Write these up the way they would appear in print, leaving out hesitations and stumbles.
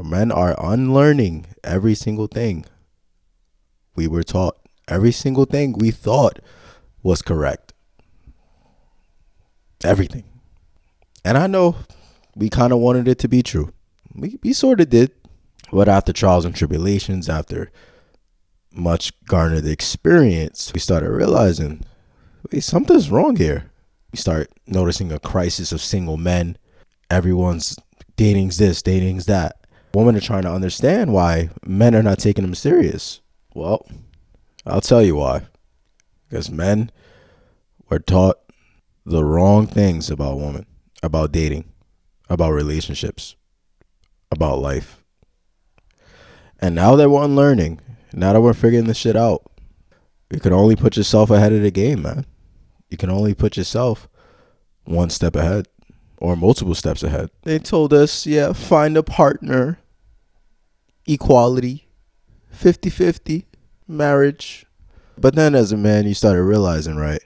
Men are unlearning every single thing we were taught, every single thing we thought was correct. Everything. And I know we kind of wanted it to be true. We sort of did. But after trials and tribulations, after much garnered experience, we started realizing, wait, something's wrong here. We start noticing a crisis of single men. Everyone's dating's this, dating's that. Women are trying to understand why men are not taking them serious. Well, I'll tell you why. Because men were taught the wrong things about women, about dating, about relationships, about life. And now that we're unlearning, now that we're figuring this shit out, you can only put yourself ahead of the game, man. You can only put yourself one step ahead or multiple steps ahead. They told us, yeah, find a partner, equality, 50-50, marriage. But then as a man, you started realizing, right,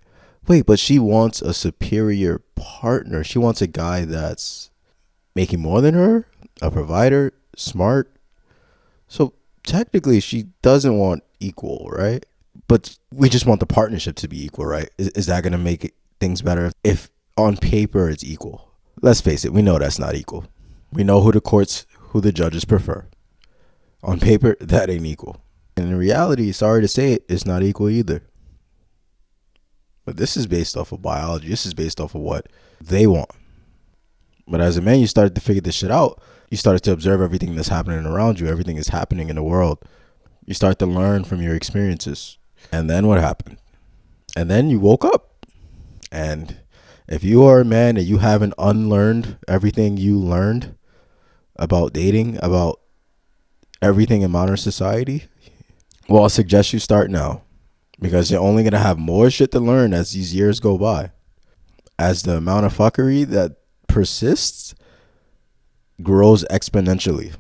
wait, but she wants a superior partner. She wants a guy that's making more than her, a provider, smart. So technically she doesn't want equal, right? But we just want the partnership to be equal, right? Is that going to make things better if on paper it's equal? Let's face it, we know that's not equal. We know who the judges prefer. On paper, that ain't equal. And in reality, sorry to say it, it's not equal either. But this is based off of biology. This is based off of what they want. But as a man, you started to figure this shit out. You started to observe everything that's happening around you. Everything is happening in the world. You start to learn from your experiences. And then what happened? And then you woke up. And if you are a man and you haven't unlearned everything you learned about dating, about everything in modern society, well, I suggest you start now. Because you're only going to have more shit to learn as these years go by. As the amount of fuckery that persists grows exponentially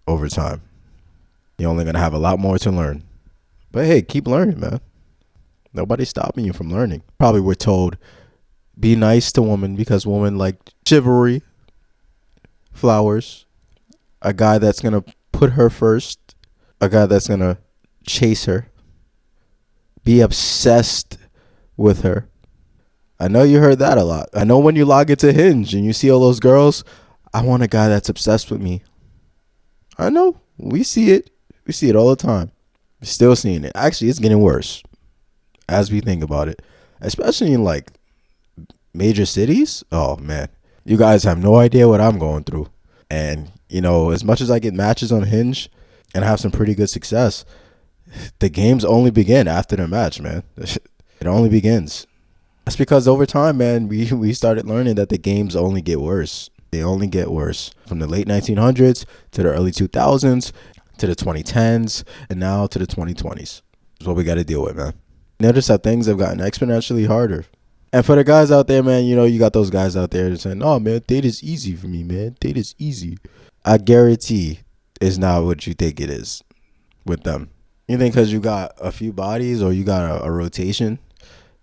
over time. You're only going to have a lot more to learn. But hey, keep learning, man. Nobody's stopping you from learning. Probably we're told, be nice to women because women like chivalry, flowers, a guy that's going to put her first, a guy that's going to chase her, be obsessed with her. I know you heard that a lot. I know when you log into Hinge and you see all those girls, I want a guy that's obsessed with me. I know. We see it. We see it all the time. We're still seeing it. Actually, it's getting worse as we think about it. Especially in like major cities. Oh, man. You guys have no idea what I'm going through. And, you know, as much as I get matches on Hinge and have some pretty good success, the games only begin after the match, man. It only begins. That's because over time, man, we started learning that the games only get worse. They only get worse. From the late 1900s to the early 2000s to the 2010s and now to the 2020s. That's what we got to deal with, man. Notice how things have gotten exponentially harder. And for the guys out there, man, you know, you got those guys out there that saying, oh, man, date is easy for me, man. Date is easy. I guarantee it's not what you think it is with them. You think because you got a few bodies or you got a rotation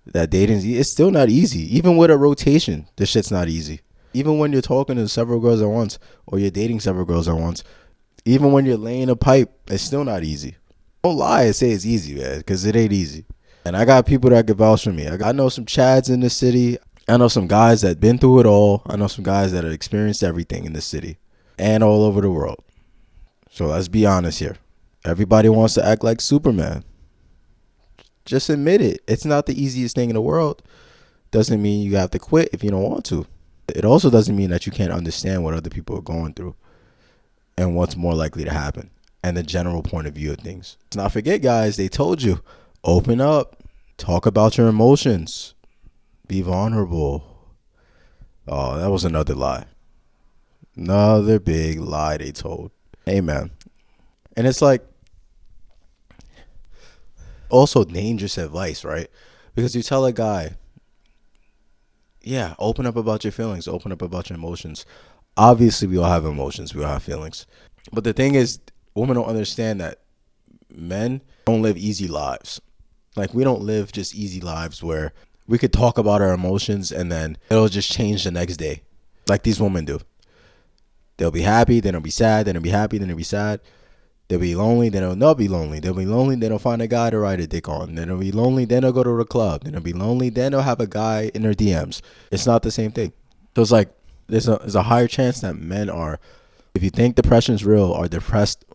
that dating's easy? It's still not easy. Even with a rotation, this shit's not easy. Even when you're talking to several girls at once or you're dating several girls at once, even when you're laying a pipe, it's still not easy. Don't lie and say it's easy, man, because it ain't easy. And I got people that can vouch for me. I know some Chads in the city. I know some guys that been through it all. I know some guys that have experienced everything in the city and all over the world. So let's be honest here. Everybody wants to act like Superman. Just admit it. It's not the easiest thing in the world. Doesn't mean you have to quit if you don't want to. It also doesn't mean that you can't understand what other people are going through and what's more likely to happen and the general point of view of things. Let's not forget, guys, they told you, open up, talk about your emotions, be vulnerable. Oh, that was another lie. Another big lie they told. Amen. And it's like also dangerous advice, right? Because you tell a guy, yeah, open up about your feelings, open up about your emotions. Obviously, we all have emotions, we all have feelings. But the thing is, women don't understand that men don't live easy lives. Like, we don't live just easy lives where we could talk about our emotions and then it'll just change the next day, like these women do. They'll be happy, then they'll be sad, then they'll be happy, then they'll be sad. They'll be lonely, then they'll not be lonely. They'll be lonely, then they'll find a guy to ride a dick on. Then they'll be lonely, then they'll go to a club. Then they'll be lonely, then they'll have a guy in their DMs. It's not the same thing. So it's like there's a higher chance that men are, if you think depression's real, are depressed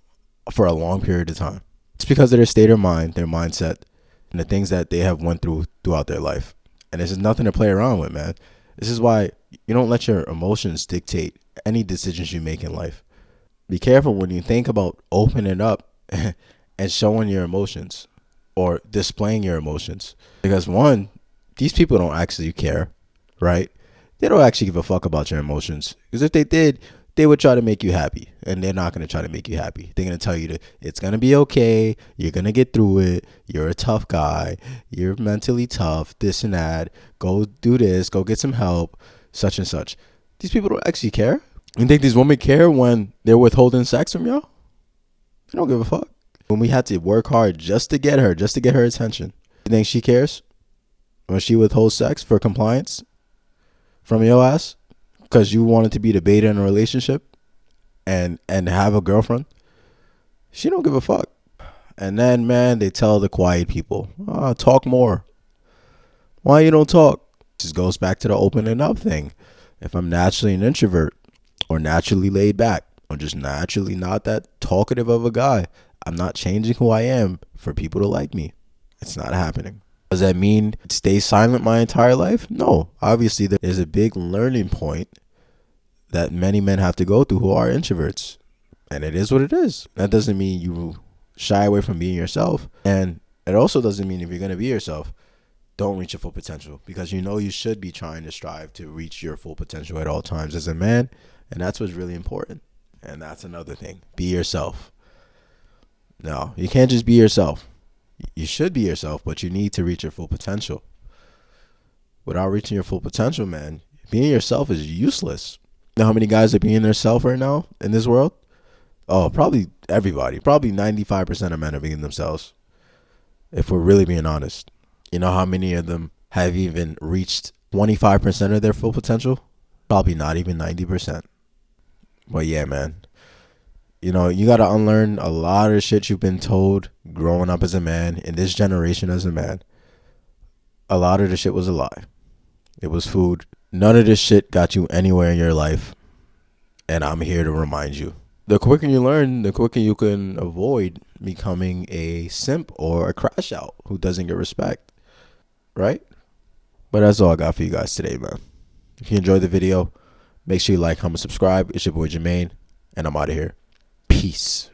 for a long period of time. It's because of their state of mind, their mindset, and the things that they have went through throughout their life. And this is nothing to play around with, man. This is why you don't let your emotions dictate any decisions you make in life. Be careful when you think about opening up and showing your emotions or displaying your emotions. Because one, these people don't actually care, right? They don't actually give a fuck about your emotions. Because if they did, they would try to make you happy. And they're not going to try to make you happy. They're going to tell you that it's going to be okay. You're going to get through it. You're a tough guy. You're mentally tough. This and that. Go do this. Go get some help. Such and such. These people don't actually care. You think these women care when they're withholding sex from y'all? They don't give a fuck. When we had to work hard just to get her attention, you think she cares when she withholds sex for compliance from your ass because you wanted to be the beta in a relationship and have a girlfriend? She don't give a fuck. And then, man, they tell the quiet people, talk more. Why you don't talk? Just goes back to the opening up thing. If I'm naturally an introvert or naturally laid back or just naturally not that talkative of a guy, I'm not changing who I am for people to like me. It's not happening. Does that mean stay silent my entire life? No. Obviously, there's a big learning point that many men have to go through who are introverts. And it is what it is. That doesn't mean you shy away from being yourself. And it also doesn't mean if you're going to be yourself, don't reach your full potential. Because you know you should be trying to strive to reach your full potential at all times as a man. And that's what's really important. And that's another thing. Be yourself. No, you can't just be yourself. You should be yourself, but you need to reach your full potential. Without reaching your full potential, man, being yourself is useless. You know how many guys are being themselves right now in this world? Oh, probably everybody. Probably 95% of men are being themselves. If we're really being honest. You know how many of them have even reached 25% of their full potential? Probably not even 90%. But yeah, man. You know, you got to unlearn a lot of shit you've been told growing up as a man, in this generation as a man. A lot of the shit was a lie. It was food. None of this shit got you anywhere in your life. And I'm here to remind you. The quicker you learn, the quicker you can avoid becoming a simp or a crash out who doesn't get respect. Right? But that's all I got for you guys today, man. If you enjoyed the video, make sure you like, comment, subscribe. It's your boy Jermaine, and I'm out of here. Peace.